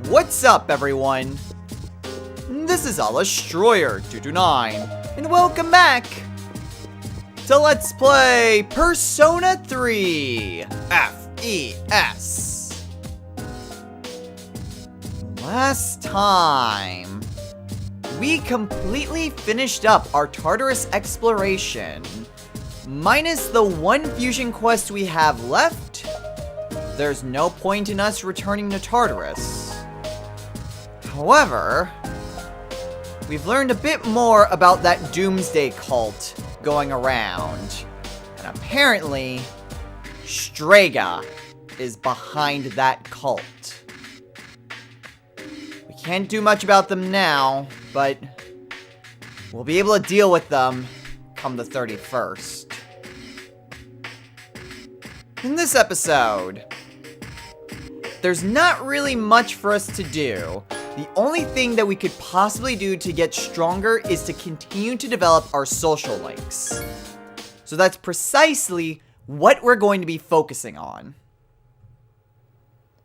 What's up, everyone? This is Destroyer229, and welcome back to Let's Play Persona 3 FES. Last time, we completely finished up our Tartarus exploration. Minus the one fusion quest we have left, there's no point in us returning to Tartarus. However, we've learned a bit more about that Doomsday cult going around. And apparently, Strega is behind that cult. We can't do much about them now, but we'll be able to deal with them come the 31st. In this episode, there's not really much for us to do. The only thing that we could possibly do to get stronger is to continue to develop our social links. So that's precisely what we're going to be focusing on.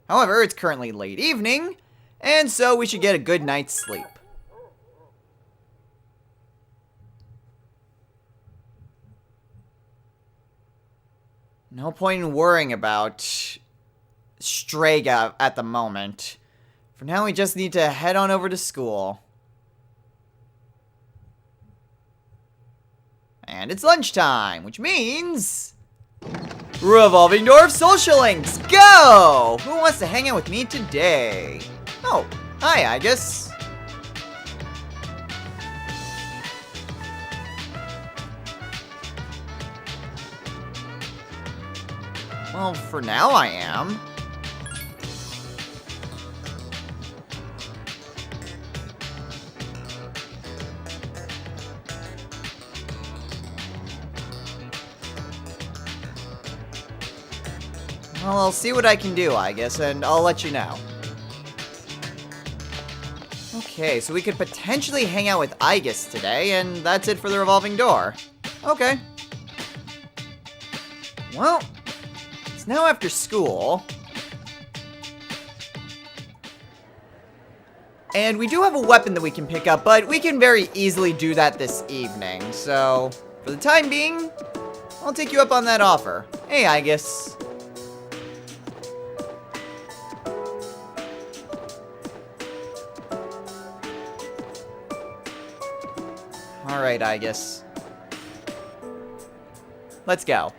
However, it's currently late evening, and so we should get a good night's sleep. No point in worrying about Strega at the moment. For now, we just need to head on over to school. And it's lunchtime, which means... Revolving Door of Social Links, go! Who wants to hang out with me today? Oh, hi, Aigis. Well, for now I am. Well, I'll see what I can do, I guess, and I'll let you know. Okay, so we could potentially hang out with Aigis today, and that's it for the revolving door. Okay. Well, it's now after school. And we do have a weapon that we can pick up, but we can very easily do that this evening. So, for the time being, I'll take you up on that offer. Hey, Aigis. Alright, Aigis. Let's go.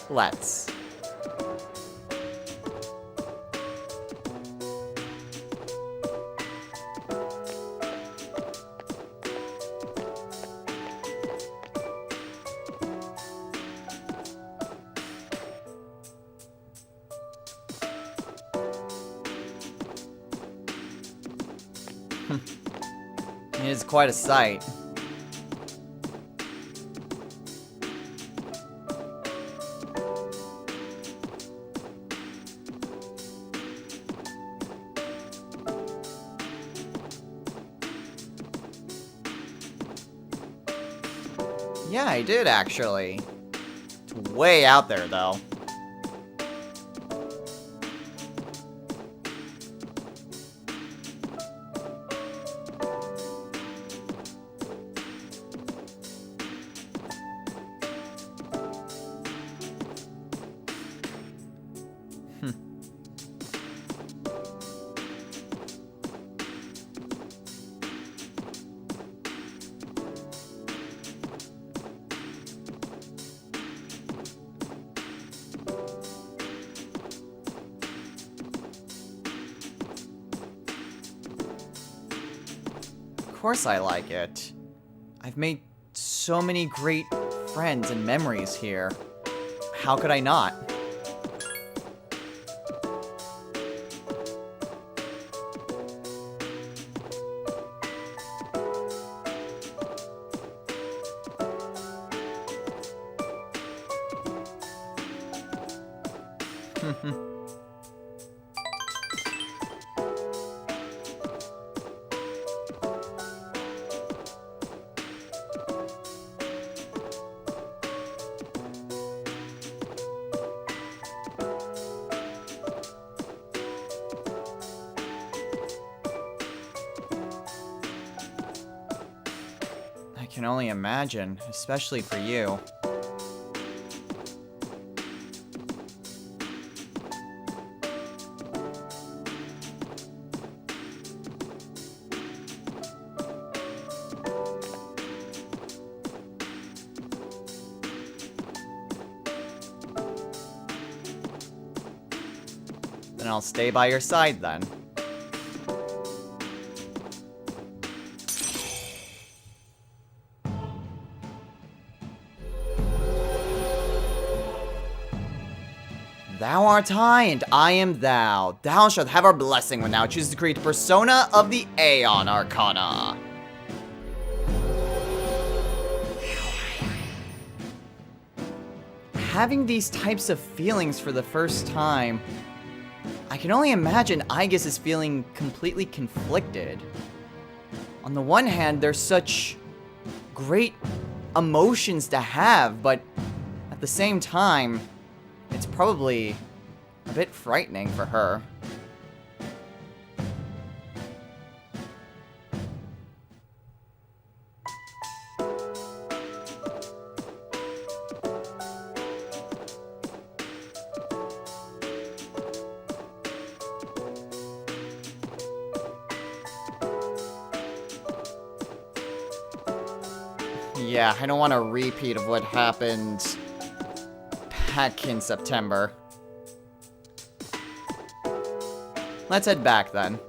Let's. It is quite a sight. Yeah, I did actually. It's way out there though. Of course I like it. I've made so many great friends and memories here. How could I not? can only imagine, especially for you. Then I'll stay by your side then. Thou art I, and I am thou. Thou shalt have our blessing when thou chooses to create the persona of the Aeon Arcana. Having these types of feelings for the first time, I can only imagine Aigis is feeling completely conflicted. On the one hand, there's such great emotions to have, but at the same time, it's probably a bit frightening for her. Yeah, I don't want a repeat of what happened back in September. Let's head back then.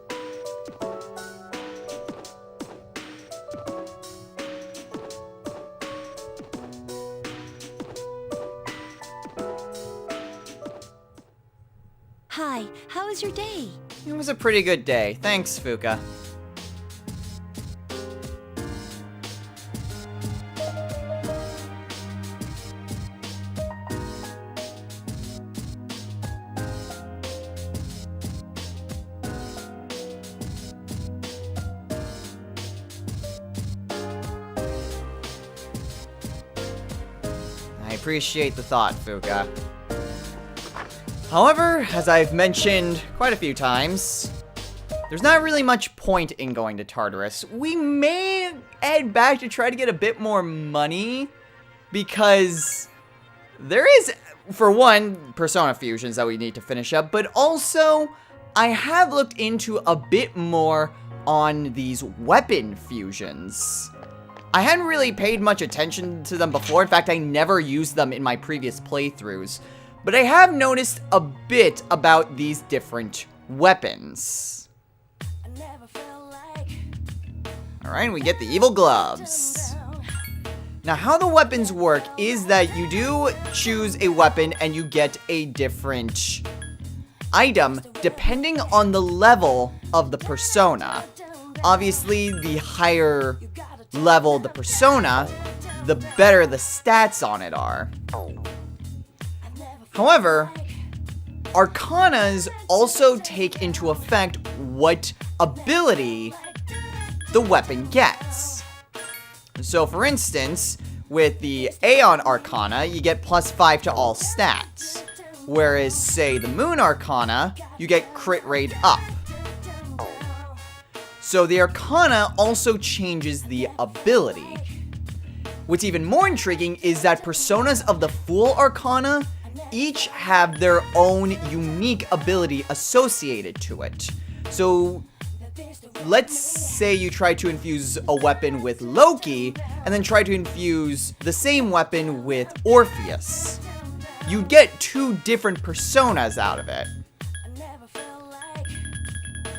Hi, how was your day? It was a pretty good day. Thanks, Fuka. I appreciate the thought, Fuka. However, as I've mentioned quite a few times, there's not really much point in going to Tartarus. We may head back to try to get a bit more money, because there is, for one, Persona fusions that we need to finish up, but also, I have looked into a bit more on these weapon fusions. I hadn't really paid much attention to them before. In fact, I never used them in my previous playthroughs. But I have noticed a bit about these different weapons. Alright, we get the evil gloves. Now, how the weapons work is that you do choose a weapon and you get a different item depending on the level of the persona. Obviously, the higher level the persona, the better the stats on it are. However, Arcanas also take into effect what ability the weapon gets. So for instance, with the Aeon Arcana, you get +5 to all stats. Whereas, say, the Moon Arcana, you get crit rate up. So the Arcana also changes the ability. What's even more intriguing is that personas of the Fool Arcana each have their own unique ability associated to it. So, let's say you try to infuse a weapon with Loki, and then try to infuse the same weapon with Orpheus. You get two different personas out of it.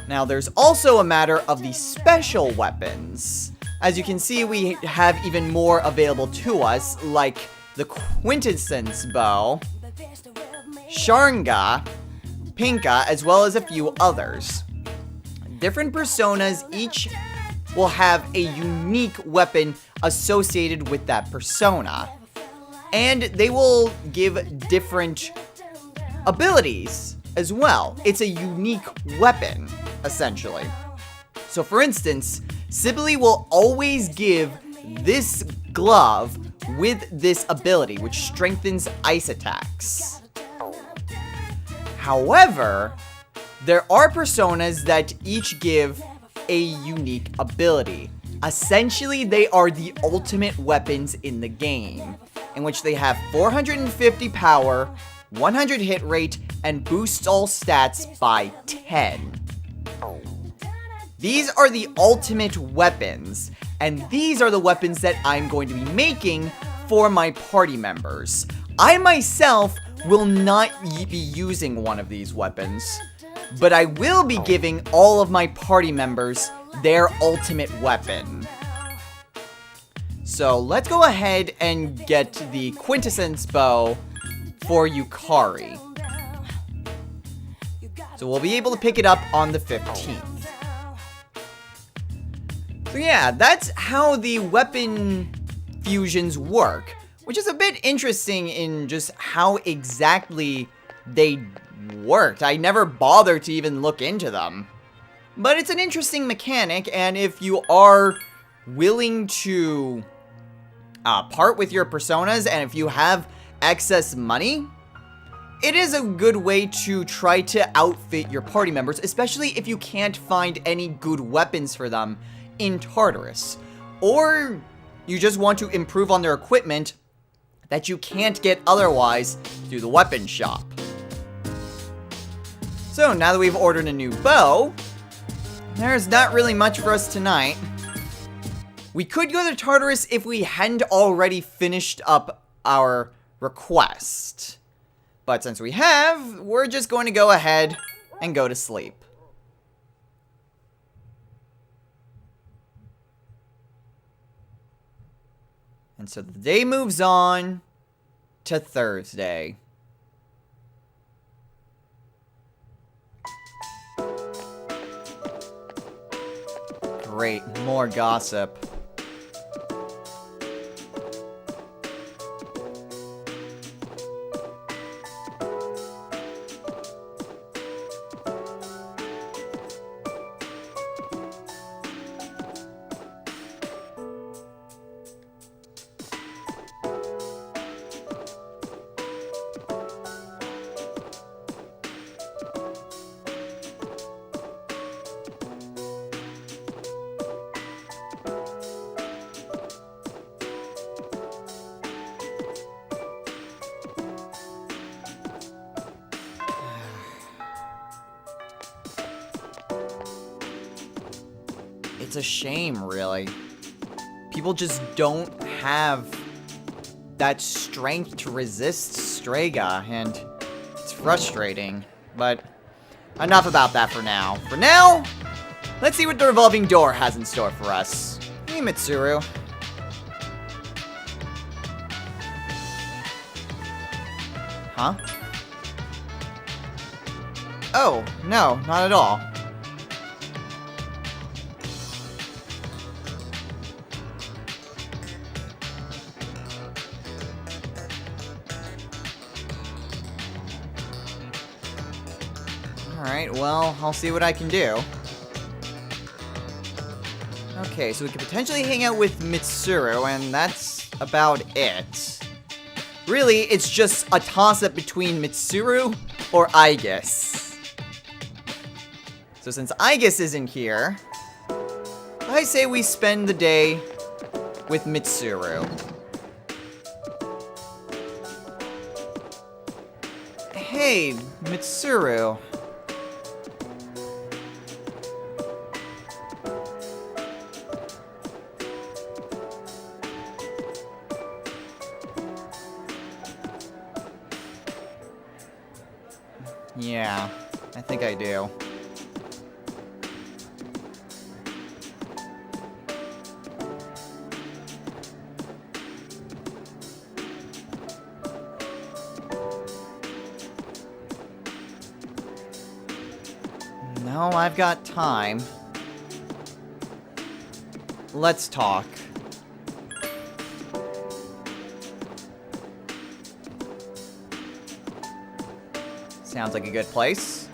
Now, there's also a matter of the special weapons. As you can see, we have even more available to us, like the Quintessence Bow, Sharnga, Pinka, as well as a few others. Different personas each will have a unique weapon associated with that persona. And they will give different abilities as well. It's a unique weapon, essentially. So for instance, Sibylle will always give this glove with this ability, which strengthens ice attacks. However, there are personas that each give a unique ability. Essentially, they are the ultimate weapons in the game, in which they have 450 power, 100 hit rate, and boosts all stats by 10. These are the ultimate weapons, and these are the weapons that I'm going to be making for my party members. I myself will not be using one of these weapons, but I will be giving all of my party members their ultimate weapon. So let's go ahead and get the quintessence bow for Yukari. So we'll be able to pick it up on the 15th. So yeah, that's how the weapon fusions work, which is a bit interesting in just how exactly they worked. I never bothered to even look into them. But it's an interesting mechanic, and if you are willing to part with your personas, and if you have excess money, it is a good way to try to outfit your party members, especially if you can't find any good weapons for them in Tartarus. Or you just want to improve on their equipment that you can't get otherwise through the weapon shop. So now that we've ordered a new bow, there's not really much for us tonight. We could go to Tartarus if we hadn't already finished up our request. But since we have, we're just going to go ahead and go to sleep. And so the day moves on to Thursday. Great, more gossip. It's a shame, really. People just don't have that strength to resist Strega, and it's frustrating. But enough about that for now. For now, let's see what the revolving door has in store for us. Hey, Mitsuru. Huh? Oh, no, not at all. Alright, well, I'll see what I can do. Okay, so we could potentially hang out with Mitsuru, and that's about it. Really, it's just a toss-up between Mitsuru or Aigis. So since Aigis isn't here, I say we spend the day with Mitsuru. Hey, Mitsuru. Yeah, I think I do. No, I've got time. Let's talk. Sounds like a good place.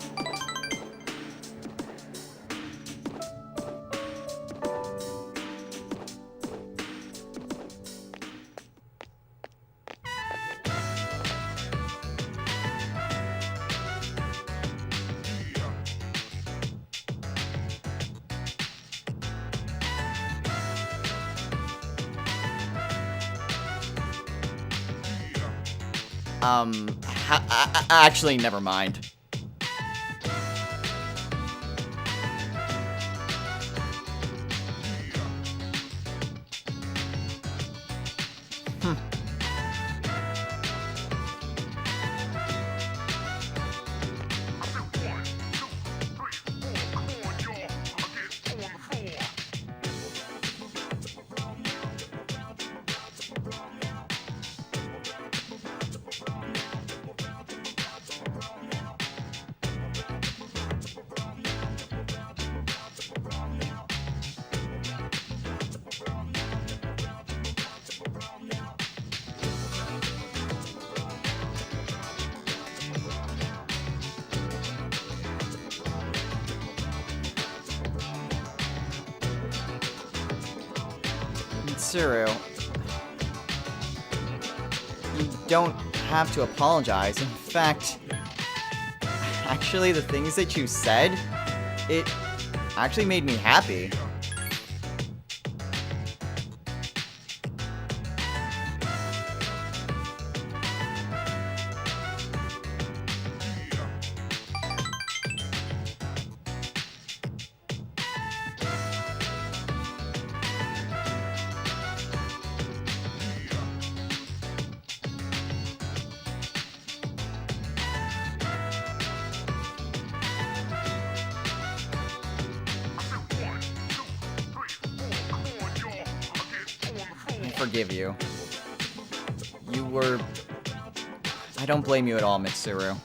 Actually, never mind. Mitsuru, you don't have to apologize. In fact, actually, the things that you said, it actually made me happy. Forgive you. You were... I don't blame you at all, Mitsuru.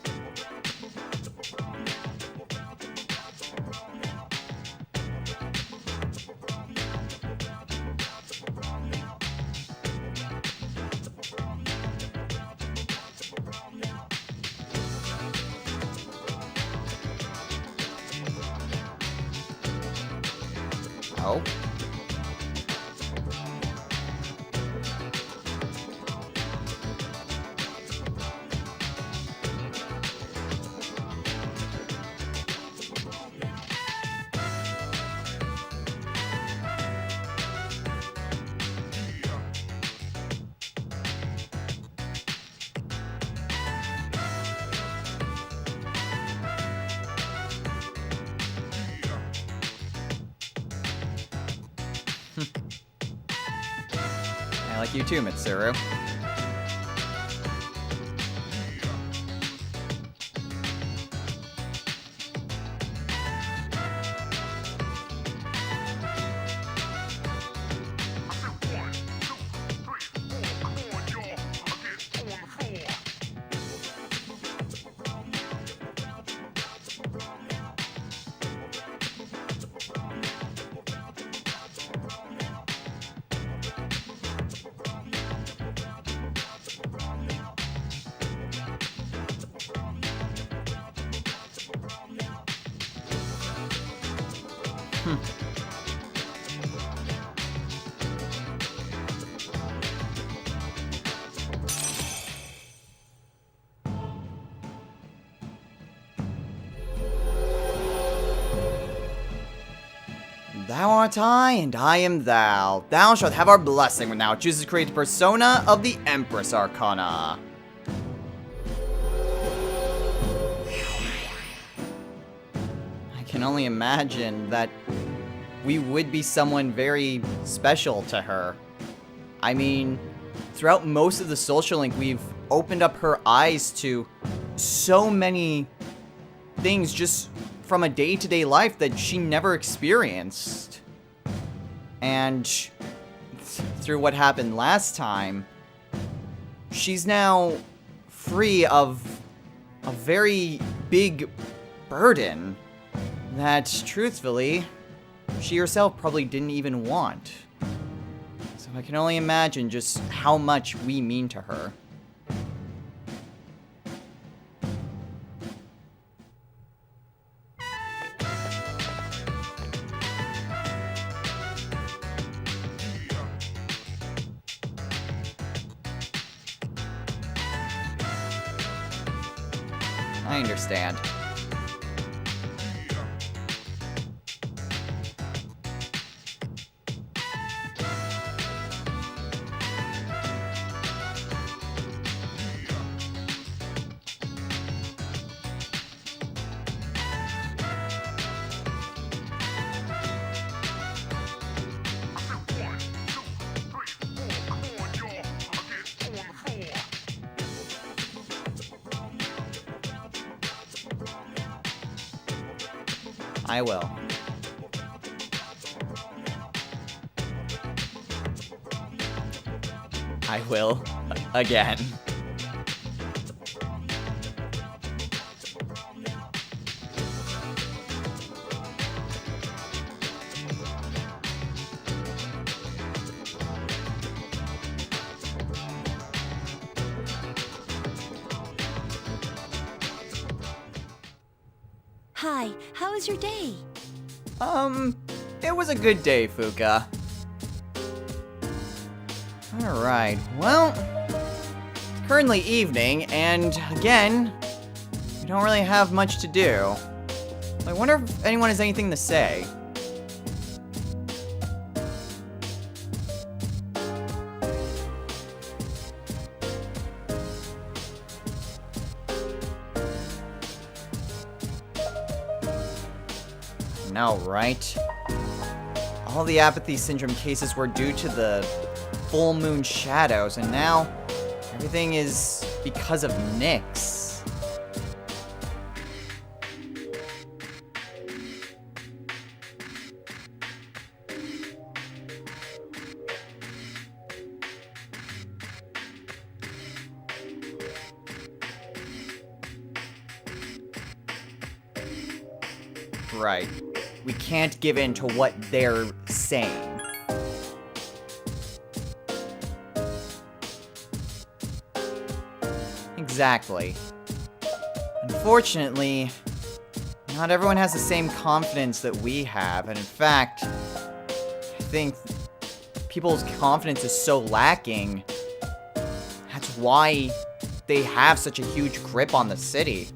Oh? I like you too, Mitsuru. Thou art I, and I am thou. Thou shalt have our blessing when thou chooses to create the persona of the Empress Arcana. I can only imagine that we would be someone very special to her. I mean, throughout most of the social link, we've opened up her eyes to so many things just from a day-to-day life that she never experienced. And through what happened last time, she's now free of a very big burden that, truthfully, she herself probably didn't even want. So I can only imagine just how much we mean to her. I understand. I will. I will. Again. Hi, how was your day? It was a good day, Fuka. Alright, well, it's currently evening, and again, we don't really have much to do. I wonder if anyone has anything to say. No, right? All the apathy syndrome cases were due to the full moon shadows, and now everything is because of Nyx. Right. We can't give in to what they're saying. Exactly. Unfortunately, not everyone has the same confidence that we have, and in fact, I think people's confidence is so lacking. That's why they have such a huge grip on the city.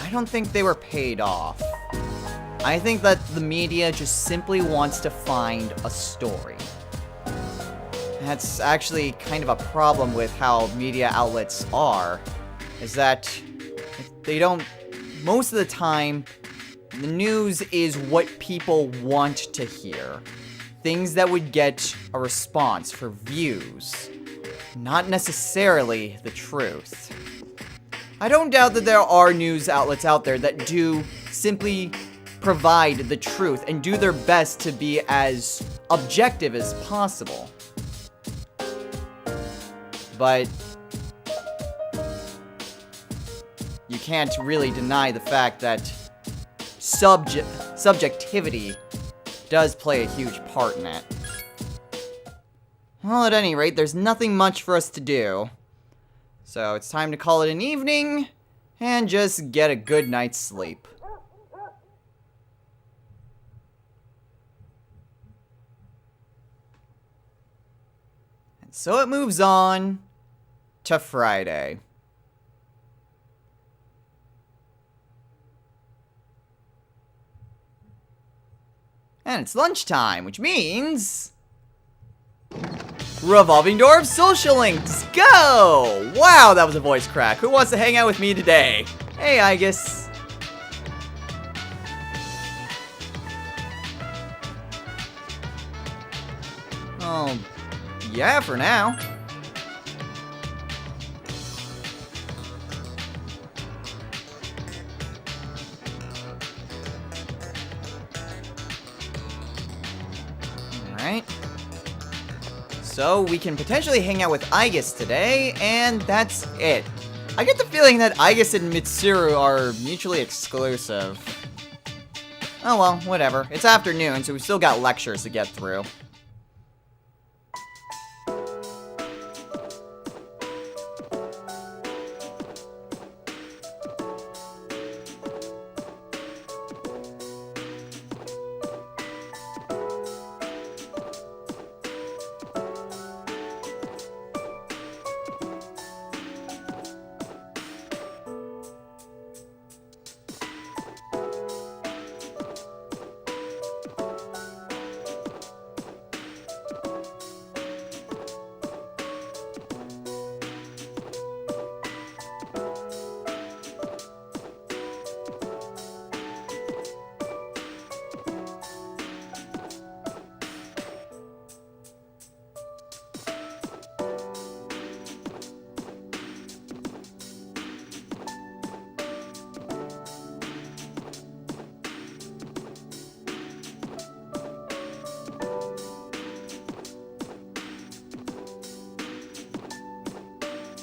I don't think they were paid off. I think that the media just simply wants to find a story. That's actually kind of a problem with how media outlets are, is that they don't, most of the time, the news is what people want to hear. Things that would get a response for views, not necessarily the truth. I don't doubt that there are news outlets out there that do simply provide the truth and do their best to be as objective as possible. But you can't really deny the fact that subjectivity does play a huge part in it. Well, at any rate, there's nothing much for us to do. So it's time to call it an evening and just get a good night's sleep. And so it moves on to Friday. And it's lunchtime, which means revolving door of social links, go! Wow, that was a voice crack. Who wants to hang out with me today? Hey, Aigis. Oh, yeah, for now. Alright. So we can potentially hang out with Aigis today, and that's it. I get the feeling that Aigis and Mitsuru are mutually exclusive. Oh well, whatever. It's afternoon, so we've still got lectures to get through.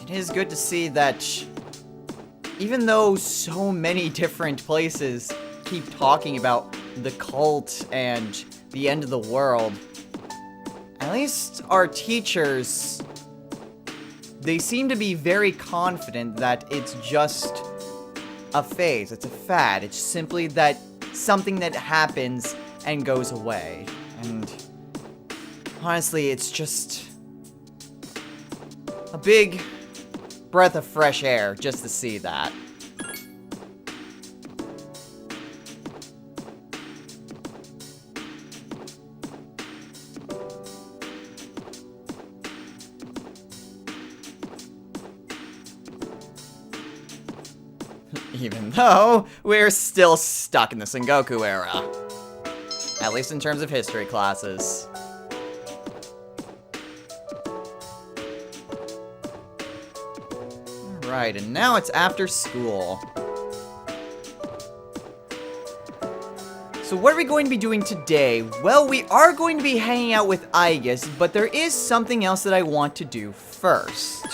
it is good to see that even though so many different places keep talking about the cult and the end of the world, at least our teachers, they seem to be very confident that it's just a phase, it's a fad, it's simply that something that happens and goes away. And honestly, it's just a big breath of fresh air just to see that. Even though we're still stuck in the Sengoku era. At least in terms of history classes. Alright, and now it's after school. So what are we going to be doing today? Well, we are going to be hanging out with Aigis, but there is something else that I want to do first.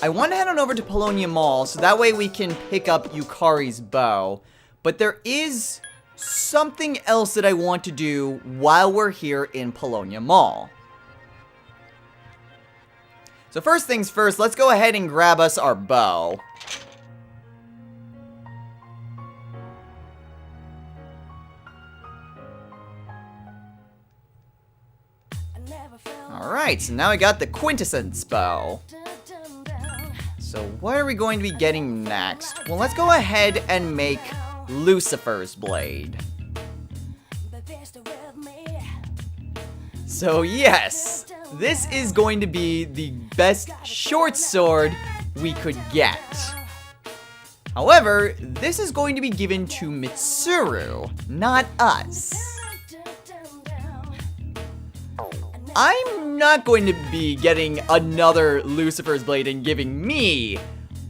I want to head on over to Polonia Mall, so that way we can pick up Yukari's bow. But there is something else that I want to do while we're here in Polonia Mall. So first things first, let's go ahead and grab us our bow. Alright, so now I got the Quintessence bow. So what are we going to be getting next? Well, let's go ahead and make Lucifer's blade. So yes, this is going to be the best short sword we could get. However, this is going to be given to Mitsuru, not us. I'm not going to be getting another Lucifer's blade and giving me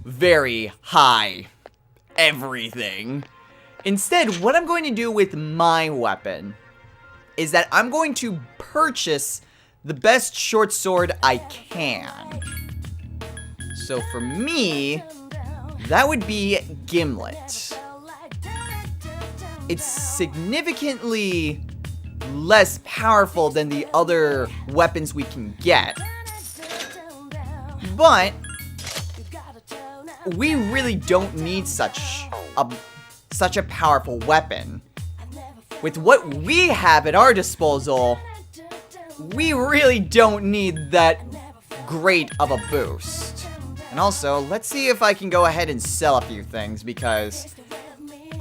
very high everything. Instead, what I'm going to do with my weapon is that I'm going to purchase the best short sword I can. So for me, that would be Gimlet. It's significantly less powerful than the other weapons we can get. But we really don't need such a powerful weapon. With what we have at our disposal, we really don't need that great of a boost. And also, let's see if I can go ahead and sell a few things, because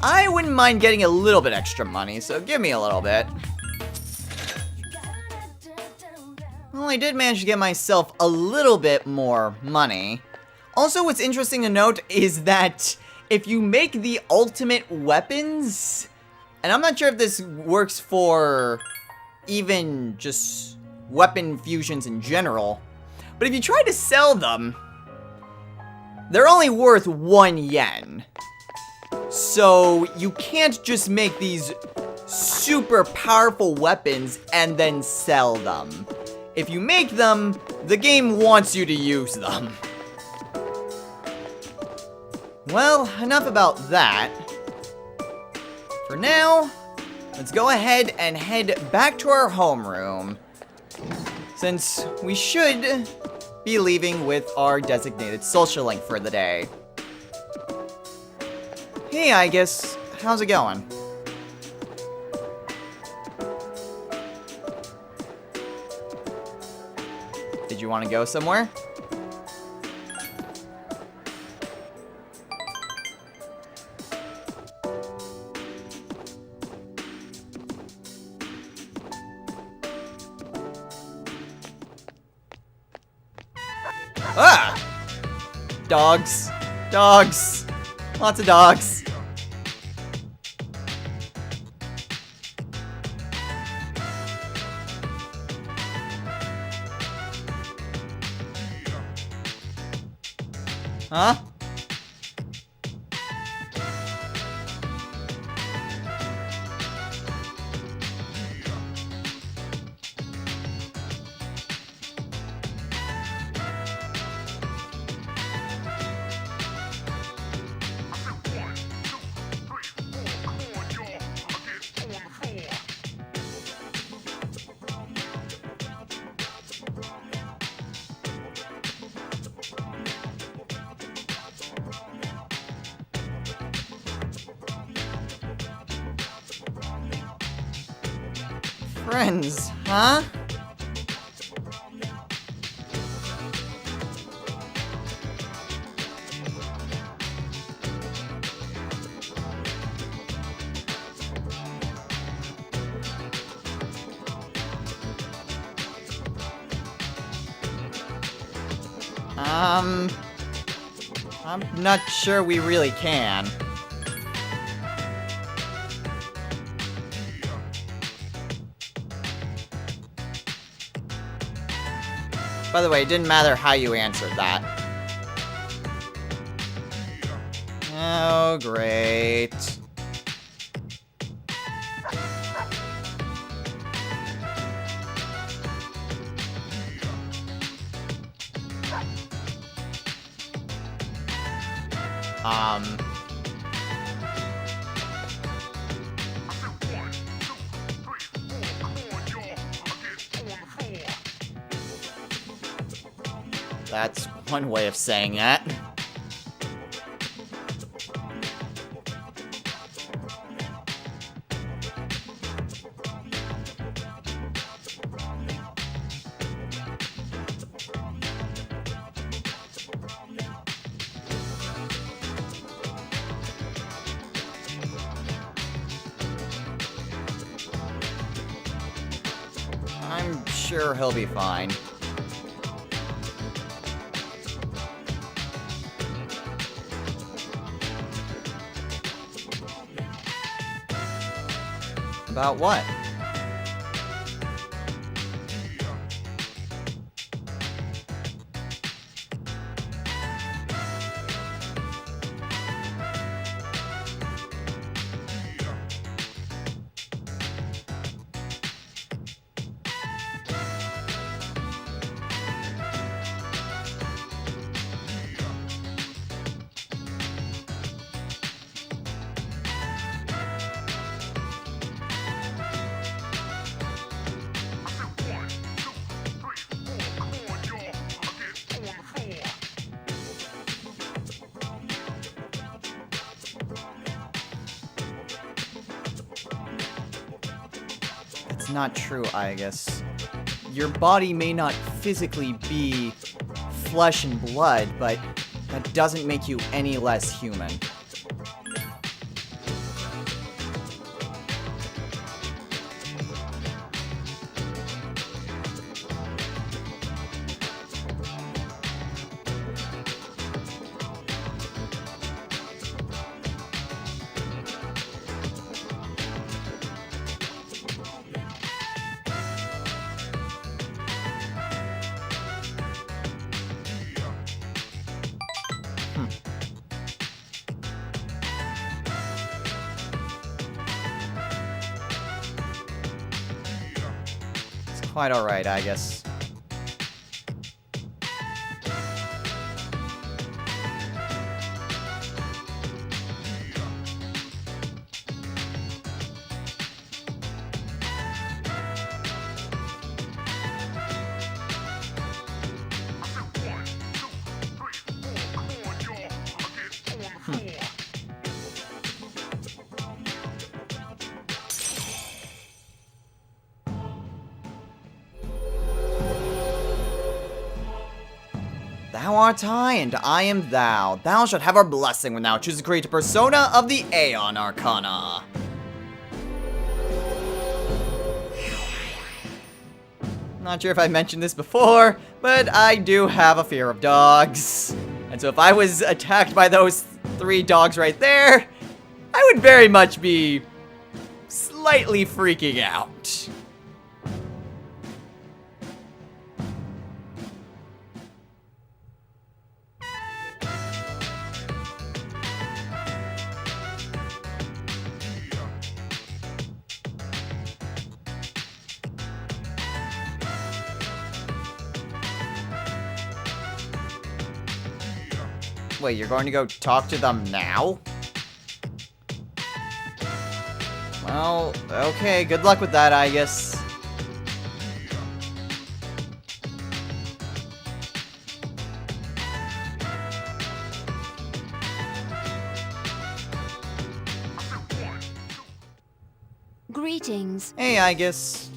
I wouldn't mind getting a little bit extra money, so give me a little bit. Well, I did manage to get myself a little bit more money. Also, what's interesting to note is that if you make the ultimate weapons, and I'm not sure if this works for even just weapon fusions in general, but if you try to sell them, they're only worth 1 yen. So you can't just make these super powerful weapons and then sell them. If you make them, the game wants you to use them. Well, enough about that. For now, let's go ahead and head back to our homeroom, since we should be leaving with our designated social link for the day. Hey, Aigis, how's it going? Did you want to go somewhere? Ah! Dogs. Dogs. Lots of dogs. Huh? Friends, huh? I'm not sure we really can. By the way, it didn't matter how you answered that. Oh, great. That's one way of saying that. I'm sure he'll be fine. About what? It's not true, Aigis. Your body may not physically be flesh and blood, but that doesn't make you any less human. Quite alright, I guess. Thou art I, and I am thou. Thou shalt have our blessing when thou choose to create a persona of the Aeon Arcana. Not sure if I mentioned this before, but I do have a fear of dogs. And so if I was attacked by those 3 dogs right there, I would very much be slightly freaking out. Wait, you're going to go talk to them now? Well, okay, good luck with that, I guess. Greetings. Hey, Aigis.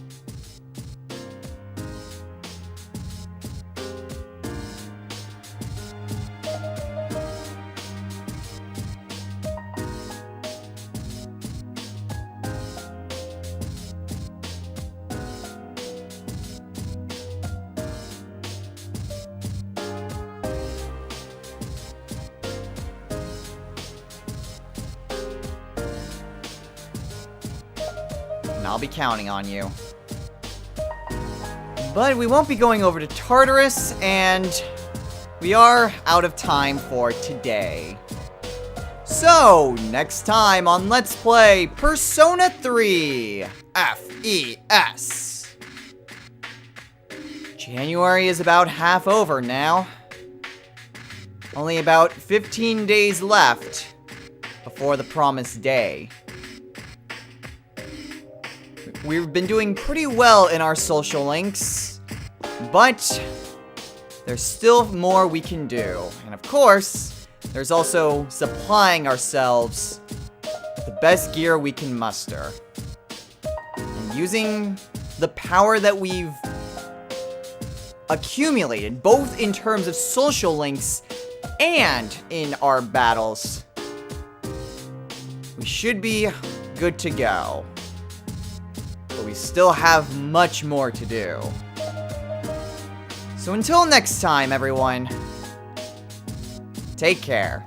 and I'll be counting on you. But we won't be going over to Tartarus, and we are out of time for today. So, next time on Let's Play Persona 3 FES. January is about half over now. Only about 15 days left before the promised day. We've been doing pretty well in our social links, but there's still more we can do. And of course, there's also supplying ourselves the best gear we can muster. And using the power that we've accumulated, both in terms of social links and in our battles, we should be good to go. But we still have much more to do. So until next time, everyone, take care.